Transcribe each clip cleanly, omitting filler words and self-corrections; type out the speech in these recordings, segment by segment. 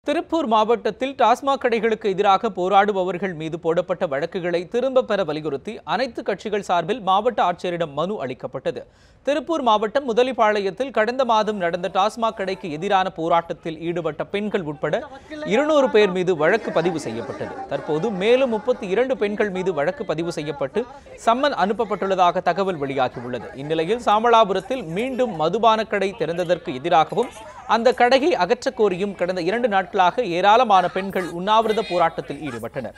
திருப்பூர் மாவட்டத்தில் டாஸ்மாக் கடைகளுக்கு எதிராக போராடுபவர்கள் மீது போடப்பட்ட வழக்குகளை திரும்பப் பெற வலியுறுத்தி அனைத்து கட்சிகள் சார்பில் மாவட்ட ஆட்சியரிடம் மனு அளிக்கப்பட்டது. திருப்பூர் மாவட்டம் முதலிப்பாளையத்தில் கடந்த மாதம் நடந்த டாஸ்மாக் கடைக்கு எதிரான போராட்டத்தில் ஈடுபட்ட பெண்கள் உட்பட 200 பேர் மீது வழக்கு பதிவு செய்யப்பட்டது. தற்போது மேலும் 32 பெண்கள் மீது வழக்கு பதிவு செய்யப்பட்டு சம்மன் அனுப்பப்பட்டுள்ளதாக தகவல் வெளியாகியுள்ளது. இந்நிலையில் சாமளாபுரத்தில் மீண்டும் மதுபான கடை திறந்ததற்கு எதிராகவும் அந்த கடையை அகற்றக் கோரியும் கடந்த 2 நாட்களாக ஏராளமான பெண்கள் உண்ணாவிரத போராட்டத்தில் ஈடுபட்டனர்.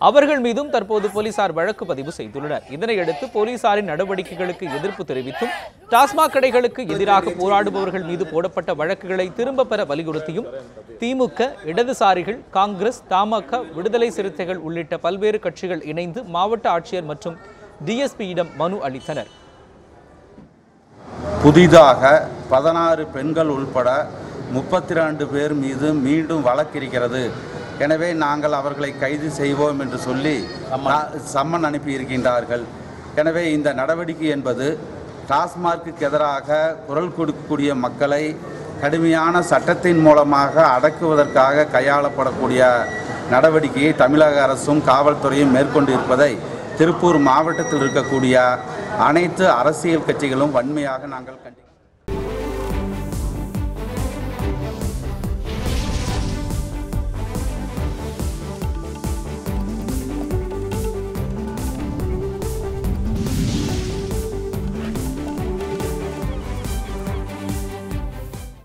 அவர்கள் மீதும் தற்போது போலீசார் வழக்கு பதிவு செய்துள்ளனர். இதனையடுத்து போலீசாரின் நடவடிக்கைகளுக்கு எதிர்ப்பு தெரிவித்தும் டாஸ்மாக் கடைகளுக்கு எதிராக போராடுபவர்கள் மீது போடப்பட்ட வழக்குகளை திரும்ப பெற வலியுறுத்தியும் திமுக, இடதுசாரிகள், காங்கிரஸ், தமாக, விடுதலை சிறுத்தைகள் உள்ளிட்ட பல்வேறு கட்சிகள் இணைந்து மாவட்ட ஆட்சியர் மற்றும் டிஎஸ்பியிடம் மனு அளித்தனர். புதிதாக 16 பெண்கள் உள்பட 32 பேர் மீது மீண்டும் வழக்கிருக்கிறது. எனவே நாங்கள் அவர்களை கைது செய்வோம் என்று சொல்லி சம்மன் அனுப்பியிருக்கின்றார்கள். எனவே இந்த நடவடிக்கை என்பது டாஸ்மார்க்கு எதிராக குரல் கொடுக்கக்கூடிய மக்களை கடுமையான சட்டத்தின் மூலமாக அடக்குவதற்காக கையாளப்படக்கூடிய நடவடிக்கையை தமிழக அரசும் காவல்துறையும் மேற்கொண்டு இருப்பதை திருப்பூர் மாவட்டத்தில் இருக்கக்கூடிய அனைத்து அரசியல் கட்சிகளும் வன்மையாக நாங்கள் கண்டிக்கிறோம்.